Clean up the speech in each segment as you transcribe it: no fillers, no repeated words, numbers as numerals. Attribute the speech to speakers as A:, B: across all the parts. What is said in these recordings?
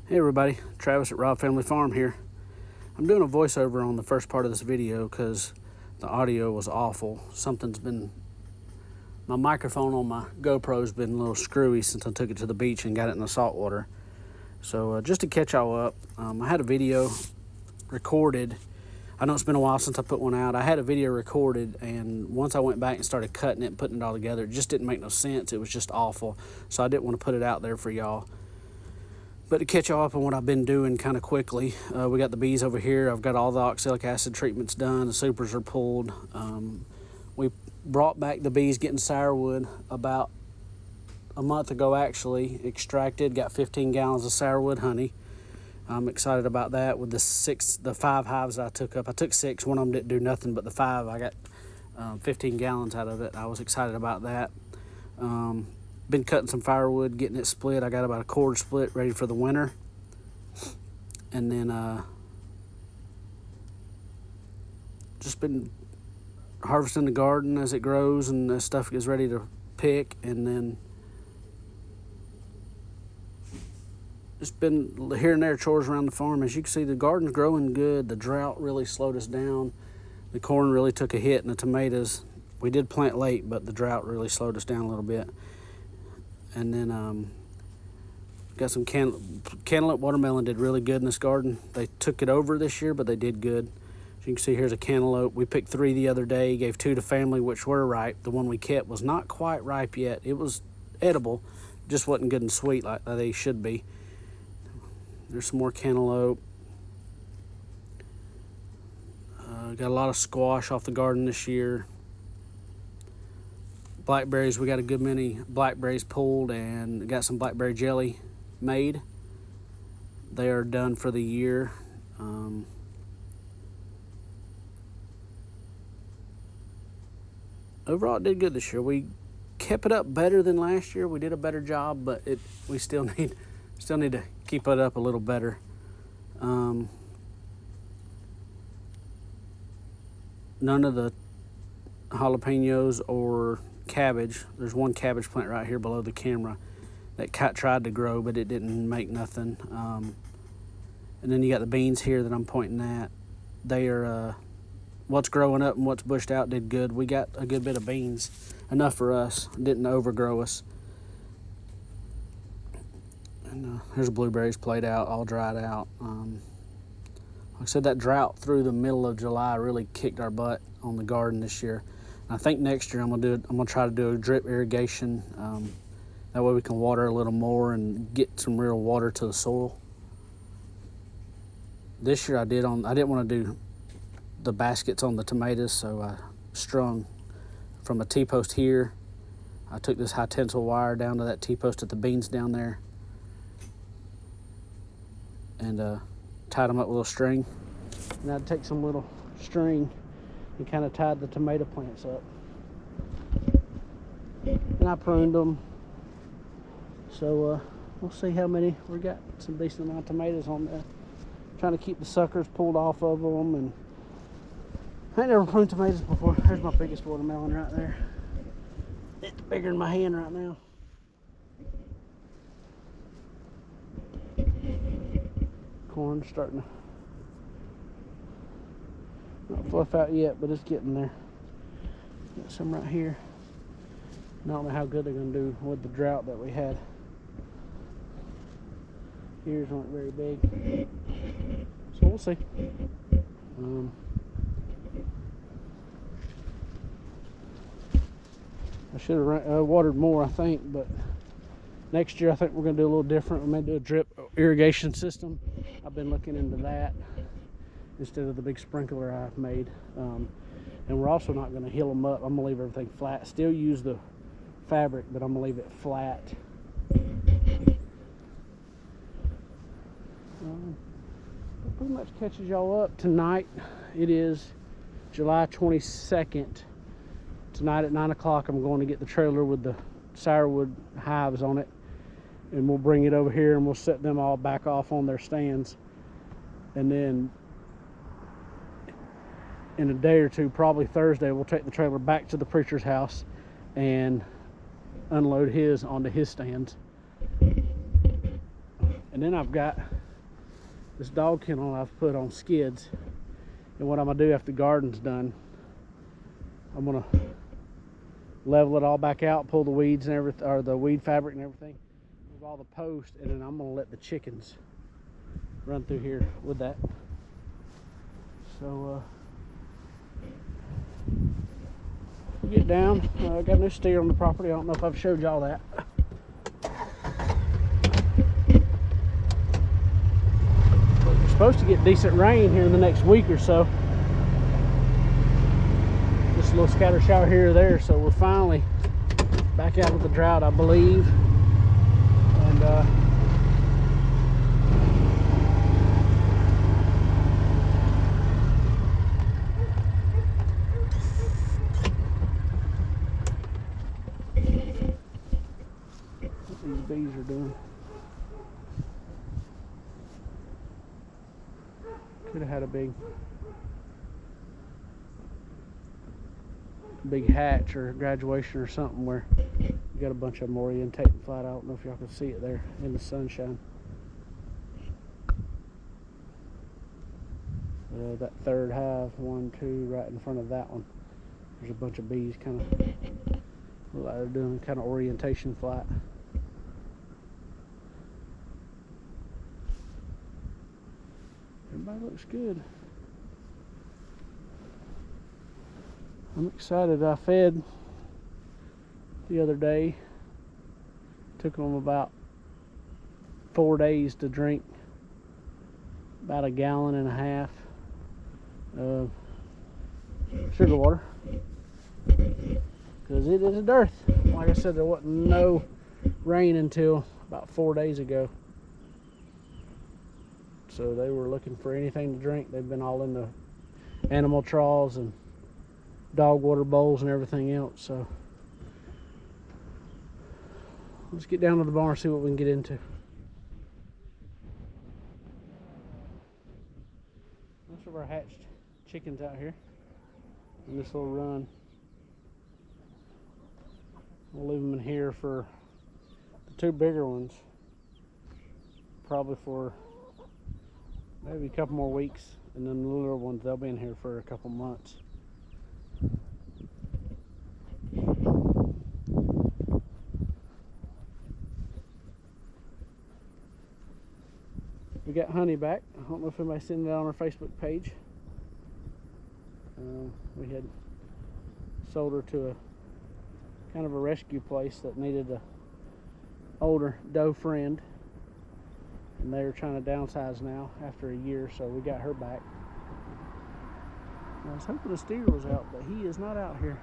A: Hey everybody, Travis at Rob Family Farm here. I'm doing a voiceover on the first part of this video because the audio was awful. My microphone on my GoPro's been a little screwy since I took it to the beach and got it in the salt water. So just to catch y'all up, I had a video recorded. I know it's been a while since I put one out. I had a video recorded, and once I went back and started cutting it and putting it all together, it just didn't make no sense. It was just awful. So I didn't want to put it out there for y'all. But to catch y'all up on what I've been doing kind of quickly, we got the bees over here. I've got all the oxalic acid treatments done. The supers are pulled. We brought back the bees getting sourwood about a month ago, actually. Extracted, got 15 gallons of sourwood honey. I'm excited about that. With the 5 hives I took up, I took 6. One of them didn't do nothing, but the 5, I got 15 gallons out of it. I was excited about that. Been cutting some firewood, getting it split. I got about a cord split ready for the winter. And then just been harvesting the garden as it grows and the stuff is ready to pick. And then just been here and there chores around the farm. As you can see, the garden's growing good. The drought really slowed us down. The corn really took a hit, and the tomatoes, we did plant late, but the drought really slowed us down a little bit. And then got some cantaloupe watermelon did really good in this garden. They took it over this year, but they did good. As you can see, here's a cantaloupe. We picked 3 the other day, gave 2 to family, which were ripe. The one we kept was not quite ripe yet. It was edible, just wasn't good and sweet like they should be. There's some more cantaloupe. Got a lot of squash off the garden this year. Blackberries, we got a good many blackberries pulled and got some blackberry jelly made. They are done for the year. Overall, it did good this year. We kept it up better than last year. We did a better job, but we still need to keep it up a little better. None of the jalapenos or cabbage. There's one cabbage plant right here below the camera that tried to grow, but it didn't make nothing. And then you got the beans here that I'm pointing at. They are what's growing up and what's bushed out did good. We got a good bit of beans, enough for us. Didn't overgrow us. And here's blueberries played out, all dried out. Like I said, that drought through the middle of July really kicked our butt on the garden this year. I think next year I'm gonna try to do a drip irrigation. That way we can water a little more and get some real water to the soil. This year I didn't want to do the baskets on the tomatoes, so I strung from a T-post here. I took this high tensile wire down to that T-post at the beans down there and tied them up with a little string. And I'd take some little string and kind of tied the tomato plants up. And I pruned them. So we'll see how many. We got some decent amount of tomatoes on there. Trying to keep the suckers pulled off of them. And I ain't never pruned tomatoes before. There's my biggest watermelon right there. It's bigger than my hand right now. Corn's starting to not fluff out yet, but it's getting there. Got some right here. I don't know how good they're going to do with the drought that we had. Ears aren't very big, so we'll see. I should have watered more, I think, but next year I think we're going to do a little different. We may do a drip irrigation system. I've been looking into that instead of the big sprinkler I've made. And we're also not going to hill them up. I'm going to leave everything flat. Still use the fabric, but I'm going to leave it flat. That pretty much catches y'all up. Tonight, it is July 22nd. Tonight at 9 o'clock, I'm going to get the trailer with the sourwood hives on it. And we'll bring it over here and we'll set them all back off on their stands. And then in a day or two, probably Thursday, we'll take the trailer back to the preacher's house and unload his onto his stands. And then I've got this dog kennel I've put on skids. And what I'm gonna do after the garden's done, I'm gonna level it all back out, pull the weeds and everything, or the weed fabric and everything, move all the posts, and then I'm gonna let the chickens run through here with that. So get down. I got a new steer on the property. I don't know if I've showed y'all that. But we're supposed to get decent rain here in the next week or so. Just a little scatter shower here or there, so we're finally back out of the drought, I believe. And these bees are doing. Could have had a big hatch or graduation or something where you got a bunch of them orientating flat. I don't know if y'all can see it there in the sunshine. That third hive, 1, 2, right in front of that one, there's a bunch of bees kind of look like they're doing kind of orientation flight. Everybody looks good. I'm excited. I fed the other day. Took them about 4 days to drink about 1.5 gallons of sugar water, because it is a dearth. Like I said, there wasn't no rain until about 4 days ago. So they were looking for anything to drink. They've been all in the animal troughs and dog water bowls and everything else. So let's get down to the barn and see what we can get into. Most of our hatched chickens out here in this little run. We'll leave them in here for the 2 bigger ones, probably for maybe a couple more weeks, and then the little ones, they'll be in here for a couple months. We got honey back. I don't know if anybody's seen it on our Facebook page. We had sold her to a kind of a rescue place that needed a older doe friend, and they were trying to downsize now after a year, so we got her back. I was hoping the steer was out, but he is not out here.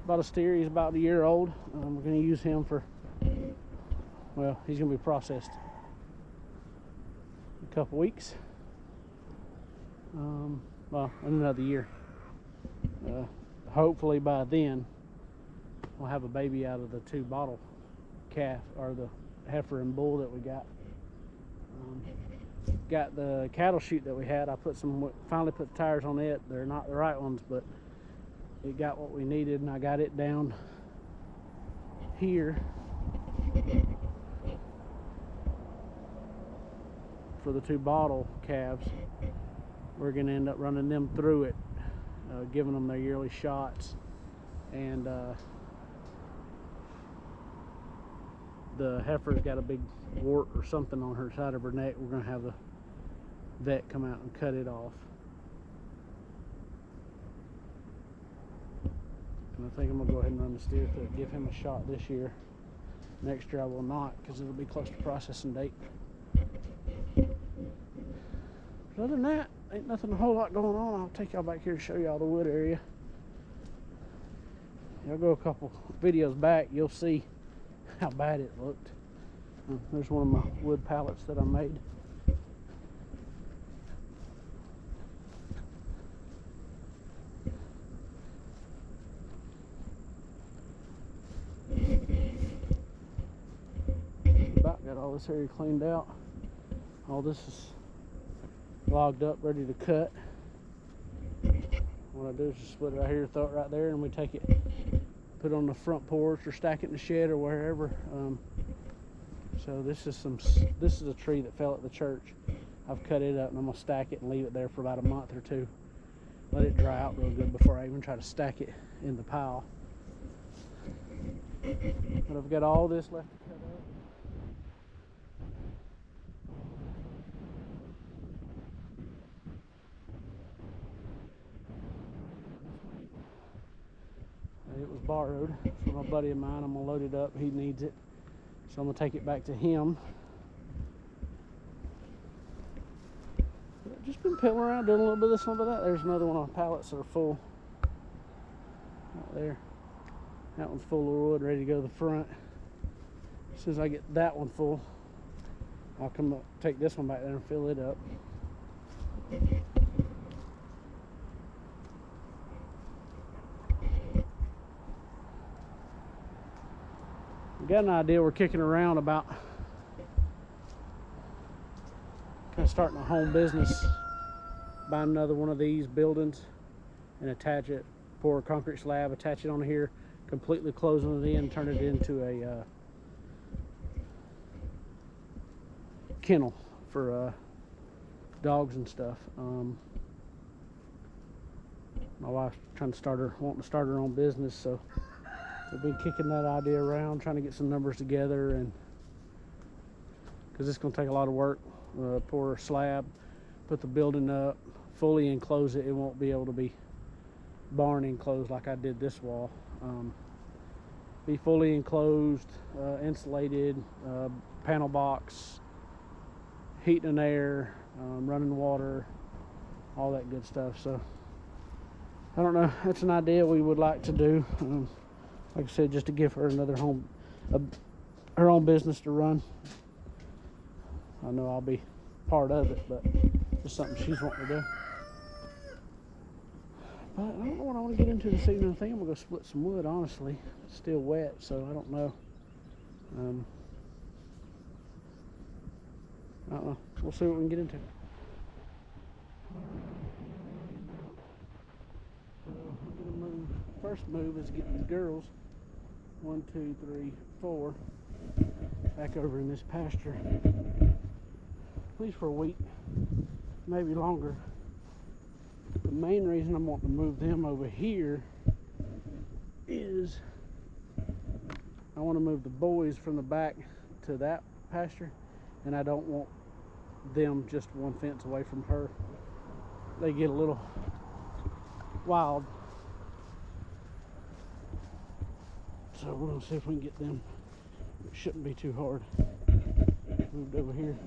A: Bought a steer. He's about a year old. We're going to use him for, well, he's going to be processed in a couple weeks. Well, in another year. Hopefully by then we'll have a baby out of the 2 bottle calf, or the heifer and bull that we got. Got the cattle chute that we had. I finally put the tires on it. They're not the right ones, but it got what we needed, and I got it down here for the 2 bottle calves. We're going to end up running them through it, giving them their yearly shots, and the heifer's got a big wart or something on her side of her neck. We're going to have the vet come out and cut it off. And I think I'm going to go ahead and run the steer through it, give him a shot this year. Next year I will not, because it'll be close to processing date. But other than that, ain't nothing a whole lot going on. I'll take y'all back here to show y'all the wood area. Y'all go a couple videos back, you'll see how bad it looked. There's one of my wood pallets that I made. About got all this area cleaned out. All this is logged up, ready to cut. What I do is just split it right here, throw it right there, and we take it, put it on the front porch or stack it in the shed or wherever. So this is a tree that fell at the church. I've cut it up and I'm gonna stack it and leave it there for about a month or two. Let it dry out real good before I even try to stack it in the pile. But I've got all this left to cut up. It was borrowed from a buddy of mine. I'm gonna load it up. He needs it, so I'm gonna take it back to him. Just been piddling around, doing a little bit of this, a little bit of that. There's another one on pallets that are full. Right there. That one's full of wood, ready to go to the front. As soon as I get that one full, I'll come up, take this one back there and fill it up. We got an idea we're kicking around about kind of starting a home business, buying another one of these buildings and attach it, pour a concrete slab, attach it on here, completely closing it in, turn it into a kennel for dogs and stuff. My wife's wanting to start her own business, so we've been kicking that idea around, trying to get some numbers together, and because it's going to take a lot of work. Pour a slab, put the building up, fully enclose it. It won't be able to be barn enclosed like I did this wall. Be fully enclosed, insulated, panel box, heat and air, running water, all that good stuff. So I don't know, that's an idea we would like to do. Like I said, just to give her another home, her own business to run. I know I'll be part of it, but just something she's wanting to do. But I don't know what I want to get into this evening. I think I'm going to go split some wood, honestly. It's still wet, so I don't know. I don't know. We'll see what we can get into. So I'm going to move. First move is get these girls, 1, 2, 3, 4, back over in this pasture. At least for a week, maybe longer. The main reason I'm wanting to move them over here is I want to move the boys from the back to that pasture, and I don't want them just one fence away from her. They get a little wild. So we're going to see if we can get them. It shouldn't be too hard. Moved over here.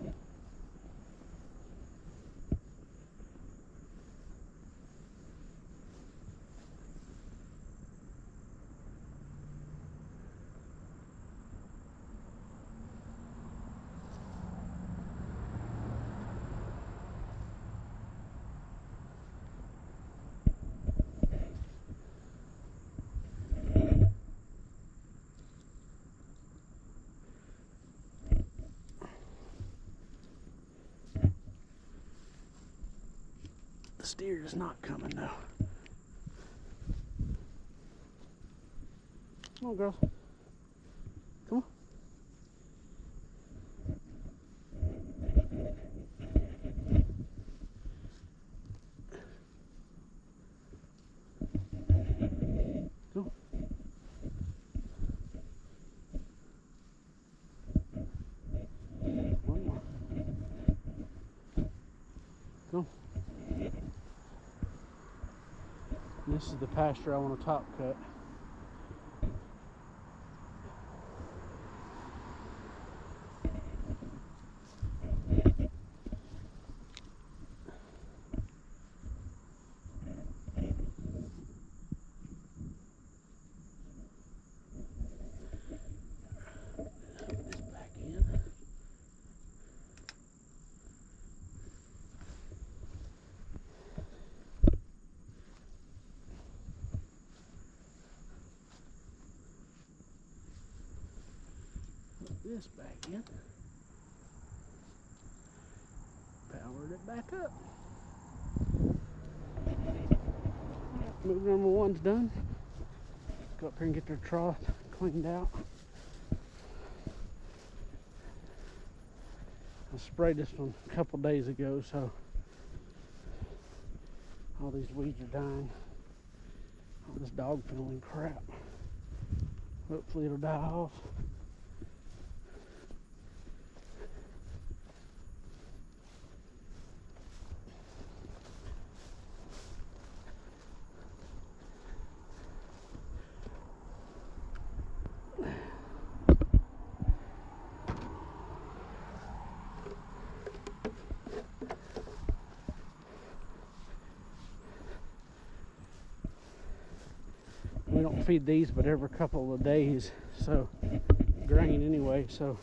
A: The steer is not coming now. Come on, girls. Come on. Go. One more. Go. This is the pasture I want to top cut. Put this back in. This back in. Powered it back up. Move number one's done. Go up here and get their trough cleaned out. I sprayed this one a couple days ago, so all these weeds are dying. All this dog filling crap. Hopefully it'll die off. We don't feed these but every couple of days, so grain anyway, so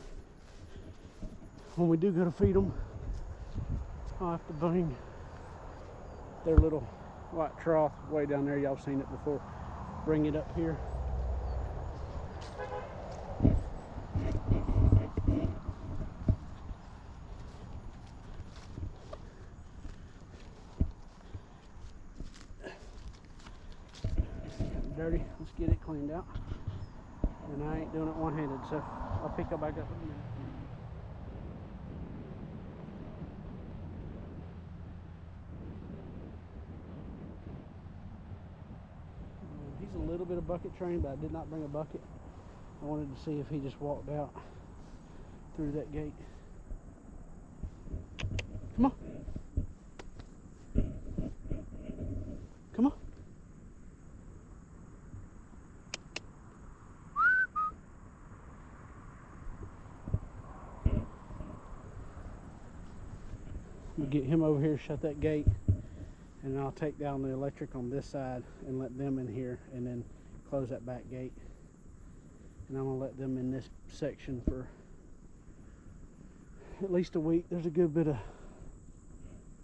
A: when we do go to feed them, I'll have to bring their little white trough way down there. Y'all seen it before. Bring it up here. Dirty. Let's get it cleaned out. And I ain't doing it one-handed, so I'll pick it back up in a minute. He's a little bit of bucket trained, but I did not bring a bucket. I wanted to see if he just walked out through that gate. Come on. Come on. We'll get him over here, shut that gate, and I'll take down the electric on this side and let them in here, and then close that back gate. And I'm gonna let them in this section for at least a week. There's a good bit of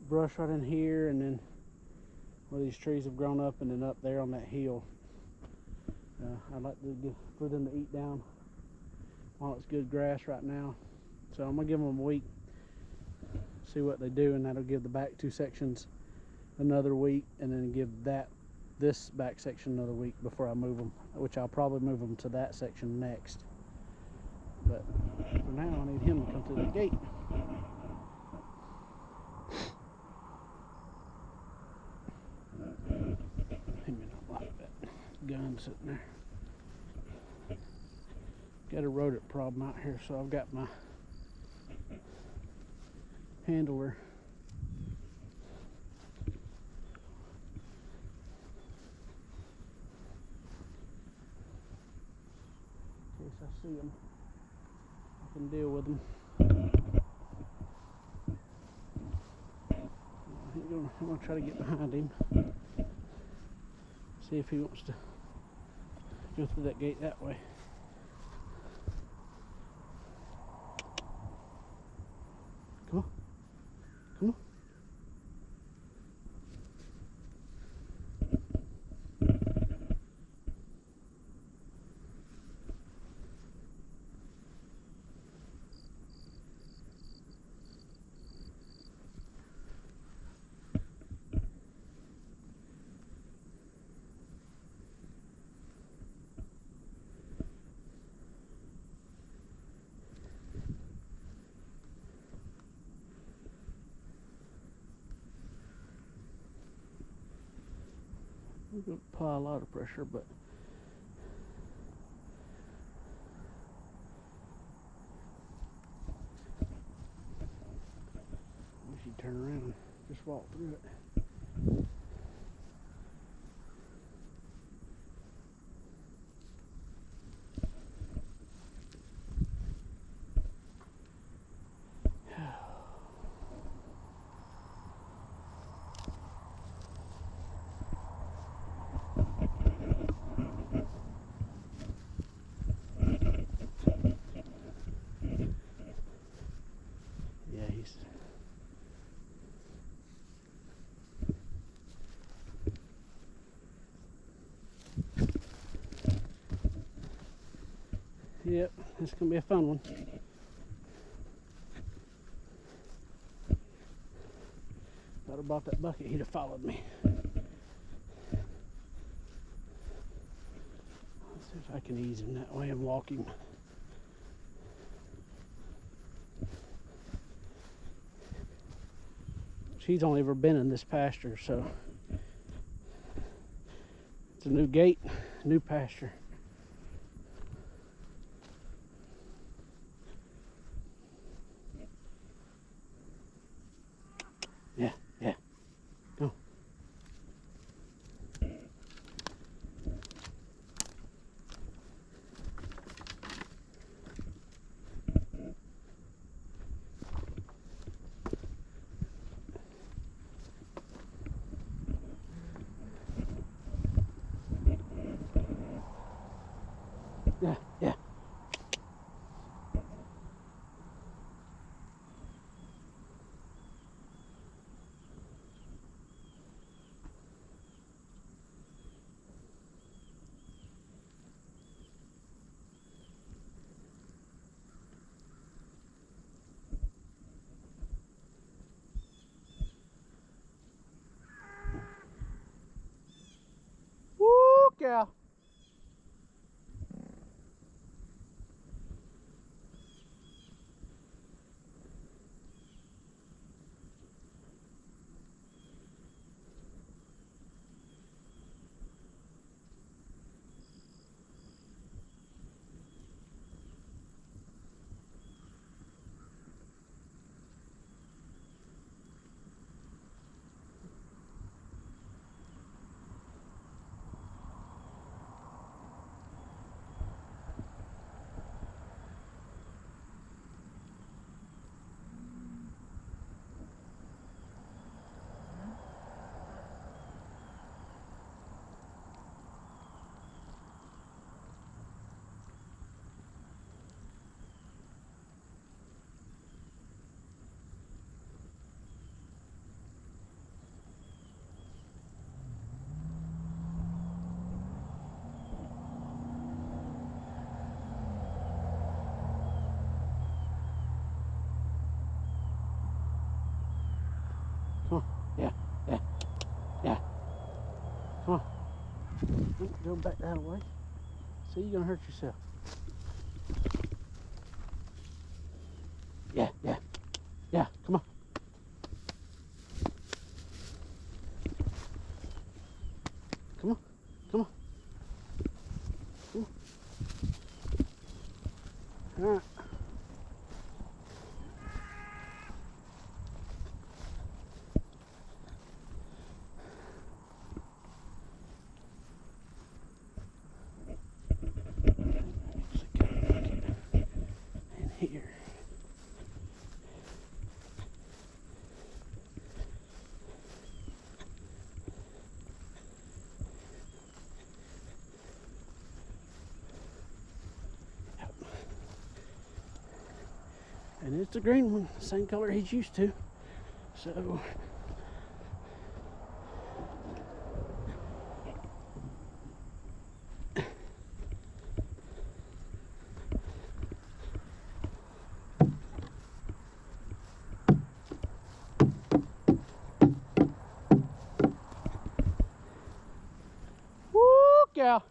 A: brush right in here, and then where these trees have grown up, and then up there on that hill. I'd like for them to eat down while it's good grass right now. So I'm gonna give them a week, see what they do, and that'll give the back two sections another week, and then give this back section another week before I move them, which I'll probably move them to that section next. But for now, I need him to come through that gate. He may not like that gun sitting there. Got a rodent problem out here, so I've got my handler. In case I see him, I can deal with him. I'm gonna try to get behind him, see if he wants to go through that gate that way. Come on. Come on. We're going to apply a lot of pressure, but we should turn around and just walk through it. Yep, it's gonna be a fun one. If I'd have bought that bucket, he'd have followed me. Let's see if I can ease him that way and walk him. She's only ever been in this pasture, so it's a new gate, new pasture. Yeah, yeah. Go. Yeah, yeah. Woo, cow. Come on. Yeah, yeah, yeah. Come on. Go back that way. See, you're gonna hurt yourself. Yeah, yeah, yeah. Come on. Come on. Come on. Come on. All right. In here. And it's the green one, the same color he's used to. So woo, cow.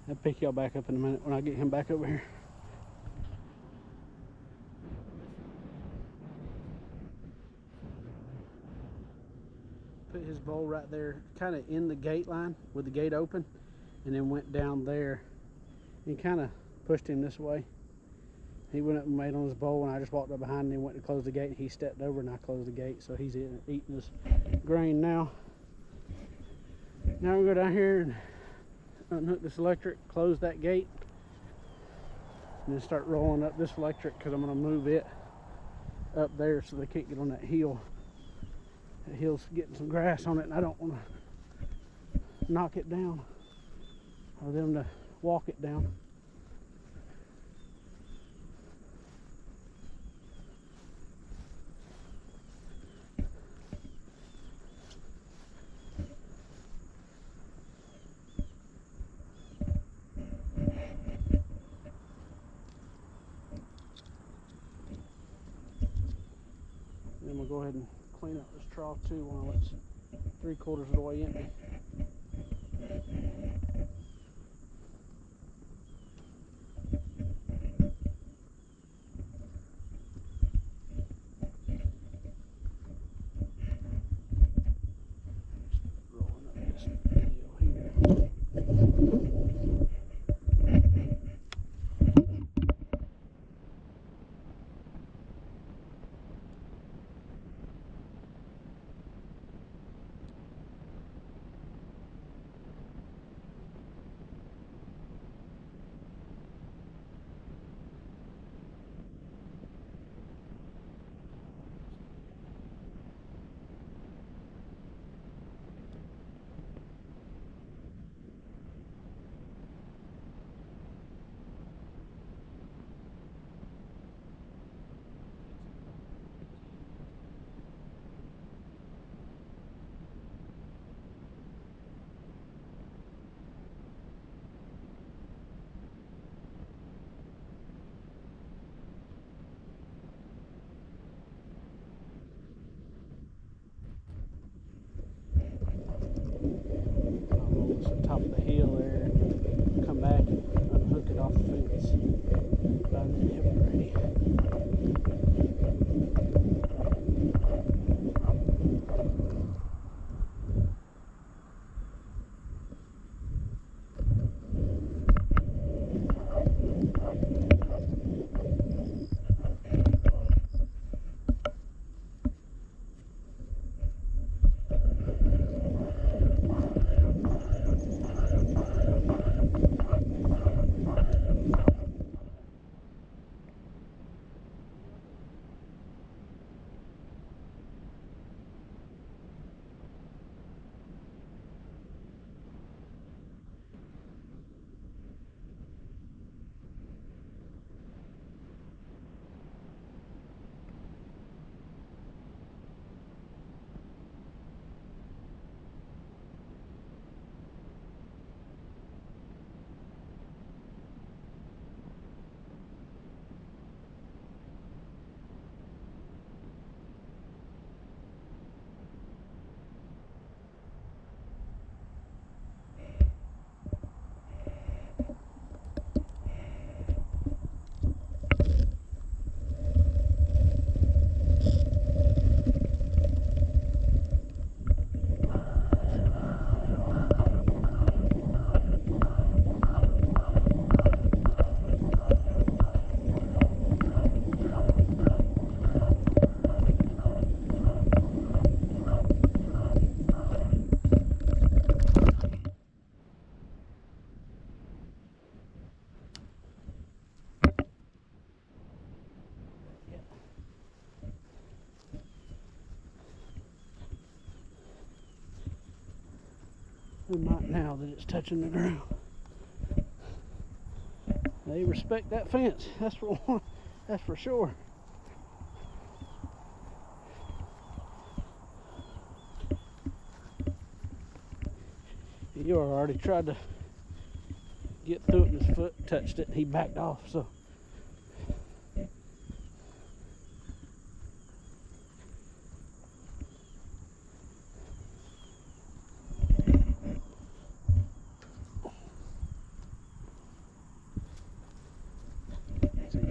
A: I'll pick y'all back up in a minute when I get him back over here. put his bowl right there, kind of in the gate line with the gate open, and then went down there and kind of pushed him this way. He went up and made on his bowl, and I just walked up behind him and went to close the gate, and he stepped over and I closed the gate, so he's eating his grain now. Now we go down here and unhook this electric, close that gate, and then start rolling up this electric, because I'm going to move it up there so they can't get on that hill. That hill's getting some grass on it, and I don't want to knock it down or them to walk it down. Then we'll go ahead and clean up this trough too while it's 3/4 of the way empty. Rolling up this hill here. Top of the hill there, come back and unhook it off the fence. About to have it ready. We might now that it's touching the ground. They respect that fence. That's for sure. Eeyore already tried to get through it and his foot touched it and he backed off, so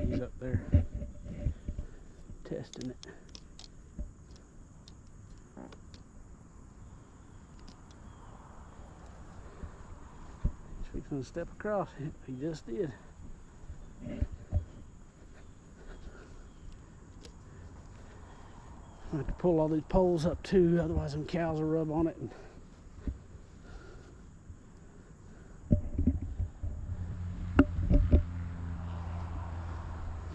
A: he's up there testing it. He's gonna step across. He just did. I have to pull all these poles up too, otherwise them cows will rub on it. There's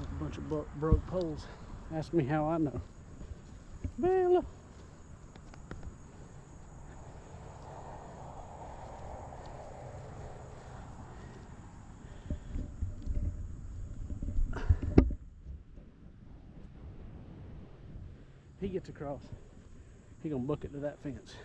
A: a bunch of broke poles. Ask me how I know. Bella. He gets across. He gonna book it to that fence.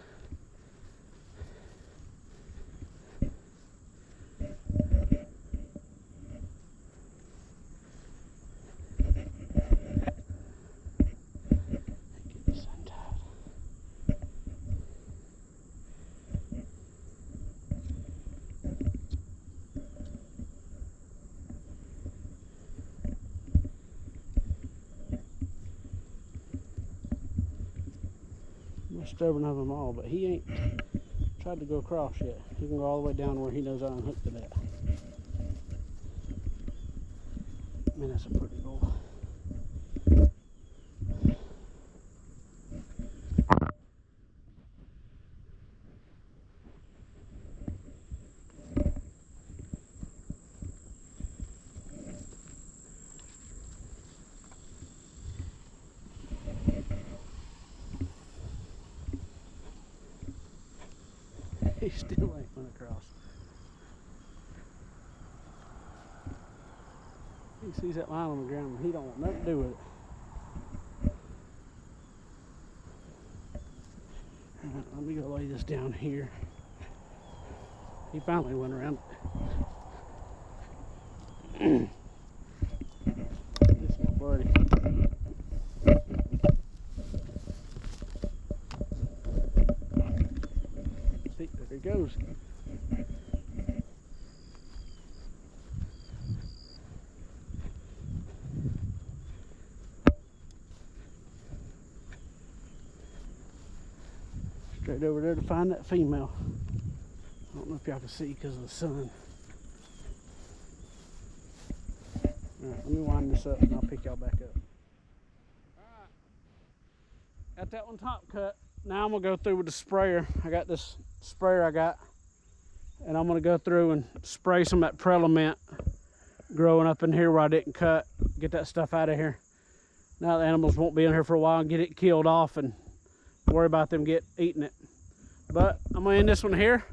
A: Get this untied. Most stubborn of them all, but he ain't tried to go across yet. He can go all the way down where he knows I unhooked it at. Man, that's a pretty bull. He still ain't went across. He sees that line on the ground and he don't want nothing to do with it. Alright, let me go lay this down here. He finally went around it. This is my buddy. There he goes. Straight over there to find that female. I don't know if y'all can see because of the sun. Alright, let me wind this up and I'll pick y'all back up. Alright. Got that one top cut. Now I'm gonna go through with the sprayer. I got this sprayer and I'm gonna go through and spray some of that prelement growing up in here where I didn't cut. Get that stuff out of here. Now the animals won't be in here for a while and get it killed off and worry about them eating it. But I'm gonna end this one here.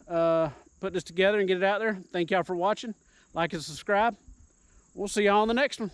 A: Put this together and get it out there. Thank y'all for watching. Like and subscribe. We'll see y'all on the next one.